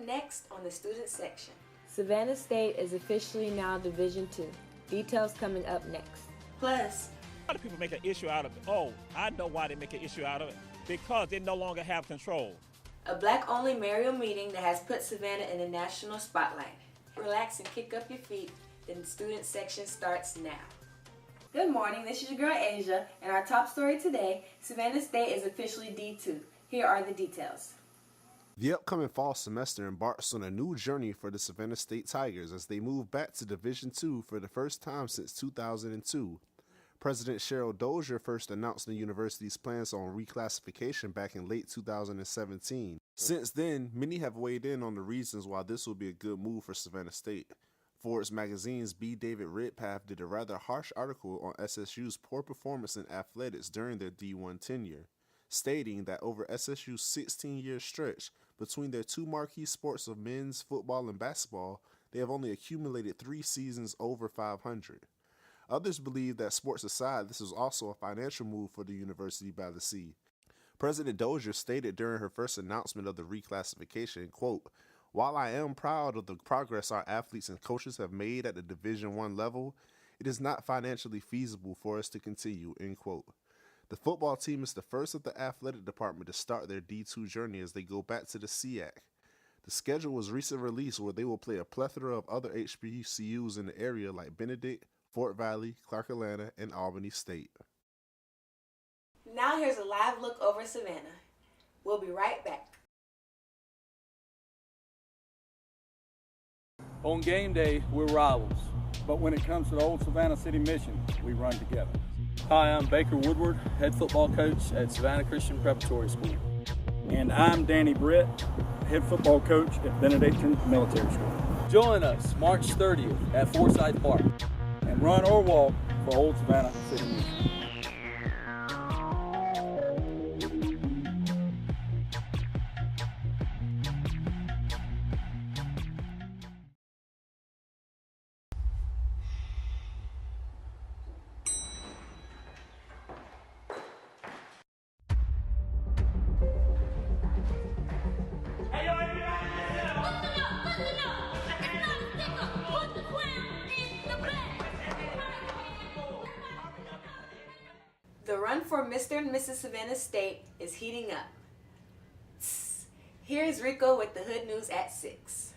next on the student section. Savannah State is officially now Division II. Details coming up next. Plus, a lot of people make an issue out of it. Oh, I know why they make an issue out of it. Because they no longer have control. A Black-only Mariel meeting that has put Savannah in the national spotlight. Relax and kick up your feet. The student section starts now. Good morning, this is your girl Asia, and our top story today, Savannah State is officially D2. Here are the details. The upcoming fall semester embarks on a new journey for the Savannah State Tigers as they move back to Division II for the first time since 2002. President Cheryl Dozier first announced the university's plans on reclassification back in late 2017. Since then, many have weighed in on the reasons why this will be a good move for Savannah State. Forbes magazine's B. David Redpath did a rather harsh article on SSU's poor performance in athletics during their D1 tenure, stating that over SSU's 16-year stretch between their two marquee sports of men's football and basketball, they have only accumulated 3 seasons over 500. Others believe that, sports aside, this is also a financial move for the University by the Sea. President Dozier stated during her first announcement of the reclassification, quote, "While I am proud of the progress our athletes and coaches have made at the Division I level, it is not financially feasible for us to continue," end quote. The football team is the first of the athletic department to start their D2 journey as they go back to the SEAC. The schedule was recently released where they will play a plethora of other HBCUs in the area like Benedict, Fort Valley, Clark Atlanta, and Albany State. Now here's a live look over Savannah. We'll be right back. On game day, we're rivals, but when it comes to the old Savannah City Mission, we run together. Hi, I'm Baker Woodward, head football coach at Savannah Christian Preparatory School. And I'm Danny Britt, head football coach at Benedictine Military School. Join us March 30th at Forsyth Park. And run or walk for Old Savannah City Mission. The run for Mr. and Mrs. Savannah State is heating up. Here's Rico with the Hood News at 6.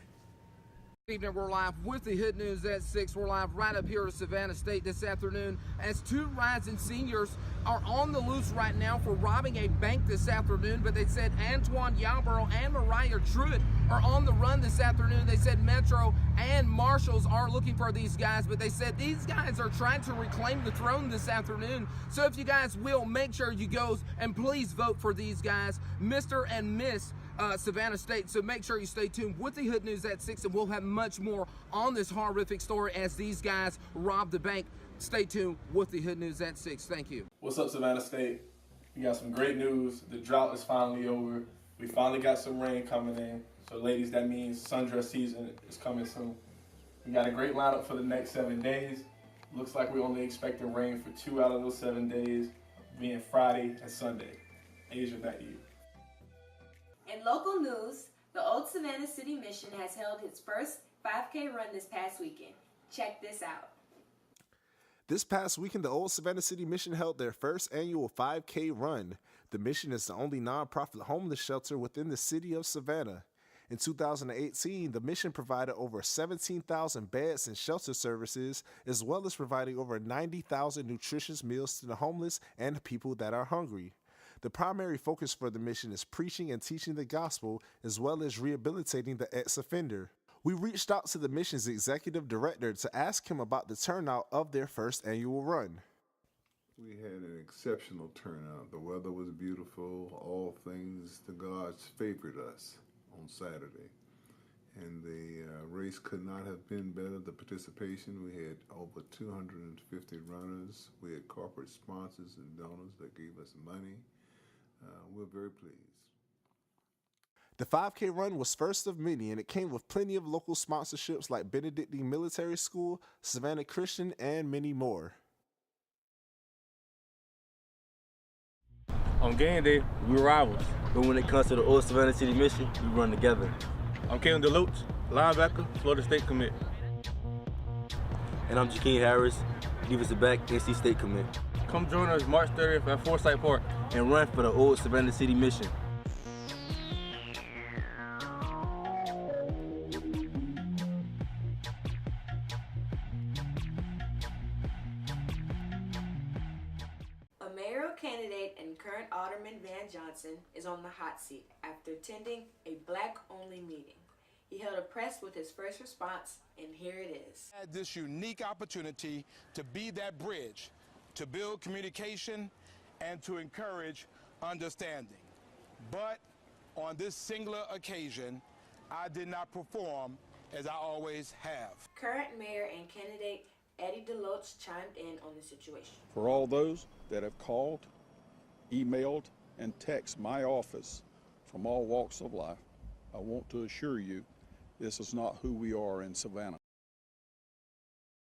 Good evening, we're live with the Hood News at 6. We're live right up here at Savannah State this afternoon as 2 rising seniors are on the loose right now for robbing a bank this afternoon, but they said Antoine Yarborough and Mariah Truitt are on the run this afternoon. They said Metro and Marshals are looking for these guys, but they said these guys are trying to reclaim the throne this afternoon. So if you guys will, make sure you go and please vote for these guys, Mr. and Miss Savannah State. So make sure you stay tuned with the Hood News at 6, and we'll have much more on this horrific story as these guys rob the bank. Stay tuned with the Hood News at 6. Thank you. What's up, Savannah State? We got some great news. The drought is finally over. We finally got some rain coming in. So ladies, that means sundress season is coming soon. We got a great lineup for the next 7 days. Looks like we're only expecting rain for 2 out of those 7 days, being Friday and Sunday. Asia, back to you. In local news, the Old Savannah City Mission has held its first 5K run this past weekend. Check this out. This past weekend, the Old Savannah City Mission held their first annual 5K run. The Mission is the only nonprofit homeless shelter within the city of Savannah. In 2018, the Mission provided over 17,000 beds and shelter services, as well as providing over 90,000 nutritious meals to the homeless and people that are hungry. The primary focus for the mission is preaching and teaching the gospel, as well as rehabilitating the ex-offender. We reached out to the mission's executive director to ask him about the turnout of their first annual run. We had an exceptional turnout. The weather was beautiful. All things to God favored us on Saturday. And the race could not have been better. The participation, we had over 250 runners. We had corporate sponsors and donors that gave us money. We're very pleased. The 5K run was first of many, and it came with plenty of local sponsorships like Benedictine Military School, Savannah Christian, and many more. On game day, we're rivals, but when it comes to the Old Savannah City Mission, we run together. I'm Kalen DeLuch, linebacker, Florida State commit. And I'm Jakeem Harris, defensive back, NC State commit. Come join us March 30th at Forsyth Park and run for the old Savannah City mission. A mayoral candidate and current Alderman Van Johnson is on the hot seat after attending a black-only meeting. He held a press with his first response, and here it is. I had this unique opportunity to be that bridge, to build communication and to encourage understanding. But on this singular occasion, I did not perform as I always have. Current mayor and candidate Eddie DeLoach chimed in on the situation. For all those that have called, emailed, and texted my office from all walks of life, I want to assure you this is not who we are in Savannah.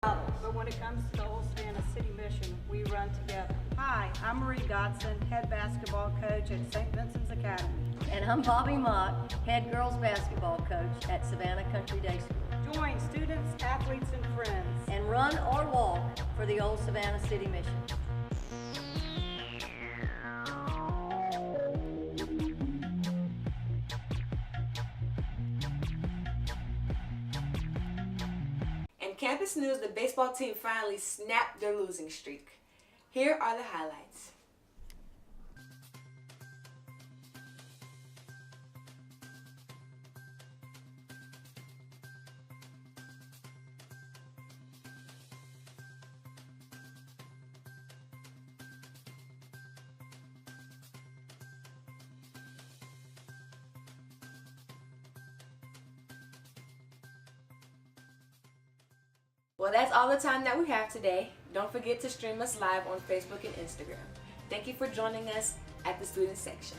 But when it comes to the old Savannah City mission, we run together. Hi, I'm Marie Dodson, head basketball coach at St. Vincent's Academy. And I'm Bobby Mott, head girls basketball coach at Savannah Country Day School. Join students, athletes, and friends. And run or walk for the old Savannah City mission. In campus news, the baseball team finally snapped their losing streak. Here are the highlights. Well, that's all the time that we have today. Don't forget to stream us live on Facebook and Instagram. Thank you for joining us at the student section.